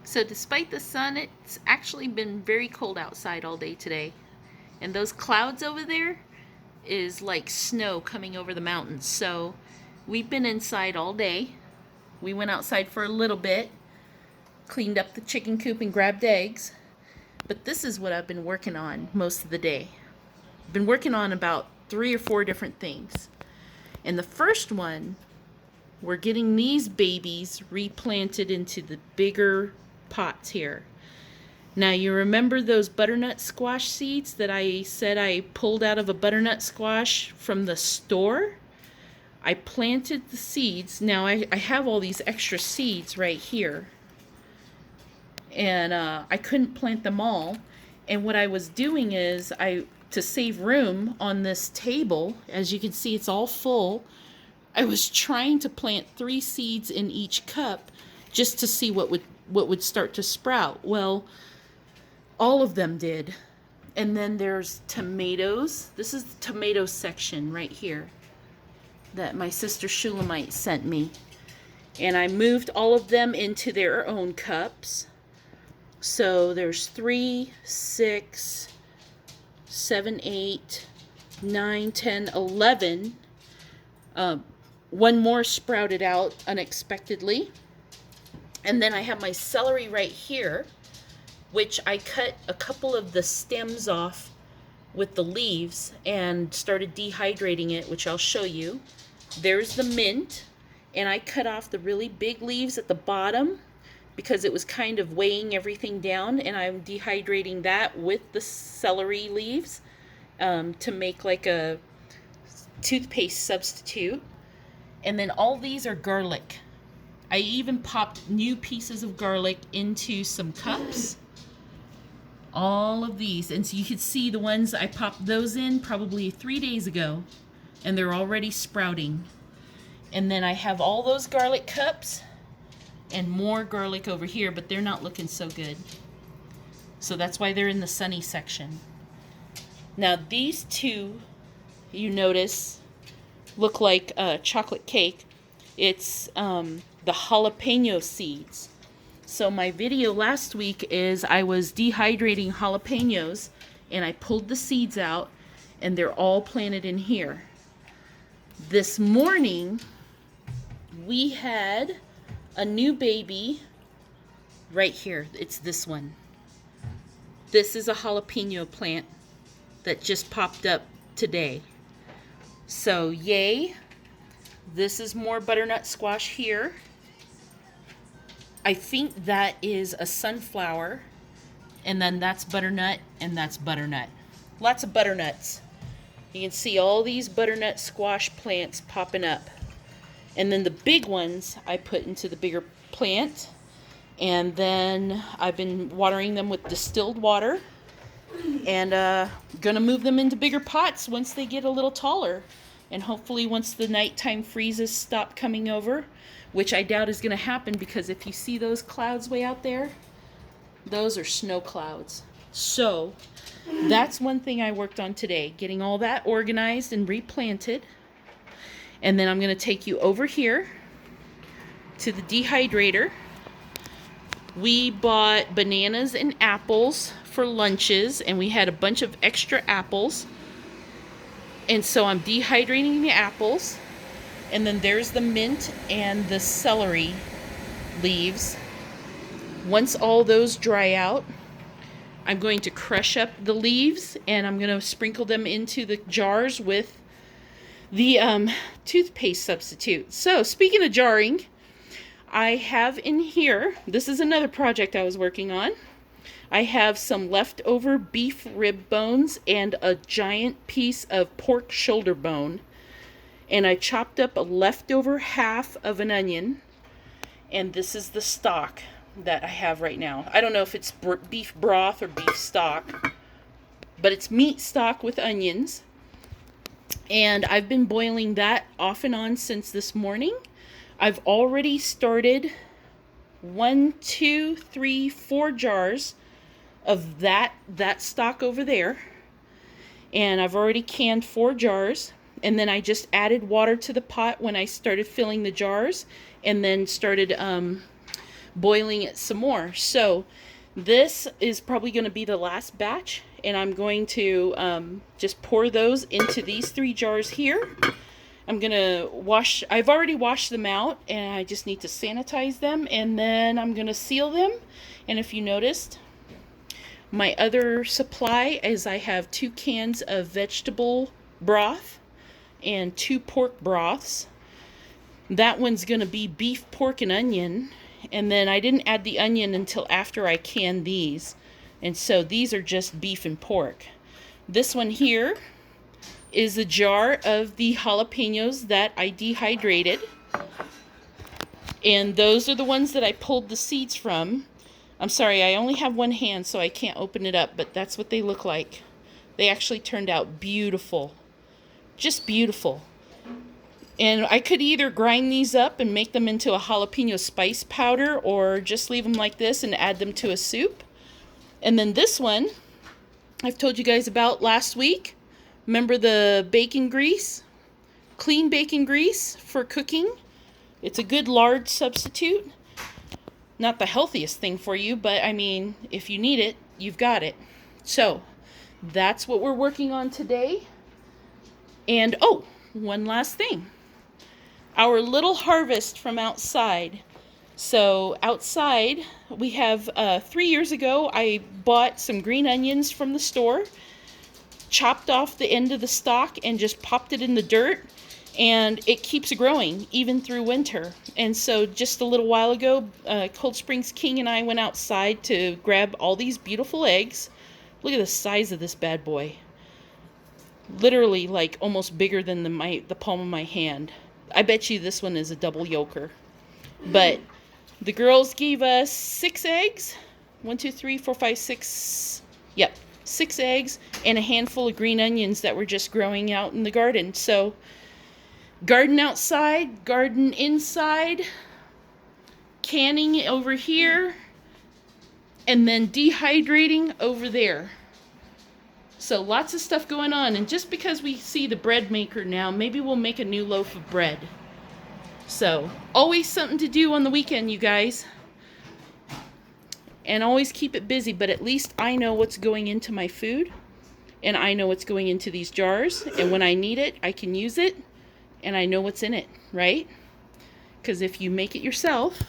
So despite the sun, it's actually been very cold outside all day today. And those clouds over there is like snow coming over the mountains. So we've been inside all day. We went outside for a little bit, cleaned up the chicken coop and grabbed eggs. But this is what I've been working on most of the day. I've been working on about 3 or 4 different things. And the first one, we're getting these babies replanted into the bigger pots here. Now you remember those butternut squash seeds that I said I pulled out of a butternut squash from the store? I planted the seeds. Now I have all these extra seeds right here. And I couldn't plant them all. And what I was doing is, to save room on this table, as you can see it's all full, I was trying to plant 3 seeds in each cup just to see what would start to sprout. Well, all of them did. And then there's tomatoes. This is the tomato section right here that my sister Shulamite sent me. And I moved all of them into their own cups. So there's 3, 6, 7, 8, 9, 10, 11. One more sprouted out unexpectedly. And then I have my celery right here, which I cut a couple of the stems off with the leaves and started dehydrating it, which I'll show you. There's the mint, and I cut off the really big leaves at the bottom because it was kind of weighing everything down, and I'm dehydrating that with the celery leaves to make like a toothpaste substitute. And then all these are garlic. I even popped new pieces of garlic into some cups. All of these. And so you can see the ones I popped those in probably 3 days ago. And they're already sprouting. And then I have all those garlic cups and more garlic over here, but they're not looking so good. So that's why they're in the sunny section. Now these two, you notice, look like chocolate cake. It's the jalapeno seeds. So my video last week is I was dehydrating jalapenos, and I pulled the seeds out, and they're all planted in here. This morning we had a new baby right here. It's this one. This is a jalapeno plant that just popped up today. So yay. This is more butternut squash here. I think that is a sunflower. And then that's butternut, and that's butternut. Lots of butternuts. You can see all these butternut squash plants popping up. And then the big ones I put into the bigger plant. And then I've been watering them with distilled water. And gonna move them into bigger pots once they get a little taller. And hopefully once the nighttime freezes stop coming over, which I doubt is gonna happen, because if you see those clouds way out there, those are snow clouds. So that's one thing I worked on today, getting all that organized and replanted. And then I'm gonna take you over here to the dehydrator. We bought bananas and apples for lunches, and we had a bunch of extra apples. And so I'm dehydrating the apples. And then there's the mint and the celery leaves. Once all those dry out, I'm going to crush up the leaves, and I'm going to sprinkle them into the jars with the toothpaste substitute. So speaking of jarring, I have in here, this is another project I was working on. I have some leftover beef rib bones and a giant piece of pork shoulder bone. And I chopped up a leftover half of an onion. And this is the stock that I have right now. I don't know if it's beef broth or beef stock, but it's meat stock with onions. And I've been boiling that off and on since this morning. I've already started 1, 2, 3, 4 jars of that stock over there. And I've already canned 4 jars. And then I just added water to the pot when I started filling the jars. And then started boiling it some more. So this is probably going to be the last batch, and I'm going to just pour those into these 3 jars here. I'm going to I've already washed them out, and I just need to sanitize them, and then I'm going to seal them. And if you noticed, my other supply is I have 2 cans of vegetable broth and 2 pork broths. That one's going to be beef, pork, and onion. And then I didn't add the onion until after I canned these. And so these are just beef and pork. This one here is a jar of the jalapenos that I dehydrated. And those are the ones that I pulled the seeds from. I'm sorry, I only have one hand, so I can't open it up, but that's what they look like. They actually turned out beautiful. Just beautiful. And I could either grind these up and make them into a jalapeno spice powder, or just leave them like this and add them to a soup. And then this one, I've told you guys about last week. Remember the bacon grease? Clean bacon grease for cooking. It's a good lard substitute. Not the healthiest thing for you, but I mean, if you need it, you've got it. So, that's what we're working on today. And, oh, one last thing. Our little harvest from outside. So, outside, we have, 3 years ago, I bought some green onions from the store, chopped off the end of the stalk, and just popped it in the dirt. And it keeps growing even through winter. And so just a little while ago, Cold Springs King and I went outside to grab all these beautiful eggs. Look at the size of this bad boy. Literally like almost bigger than the palm of my hand. I bet you this one is a double yolker. But the girls gave us 6 eggs. 1, 2, 3, 4, 5, 6. Yep, 6 eggs and a handful of green onions that were just growing out in the garden. So garden outside, garden inside, canning over here, and then dehydrating over there. So lots of stuff going on. And just because we see the bread maker now, maybe we'll make a new loaf of bread. So always something to do on the weekend, you guys. And always keep it busy, but at least I know what's going into my food. And I know what's going into these jars. And when I need it, I can use it. And I know what's in it, right? Because if you make it yourself,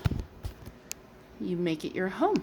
you make it your home.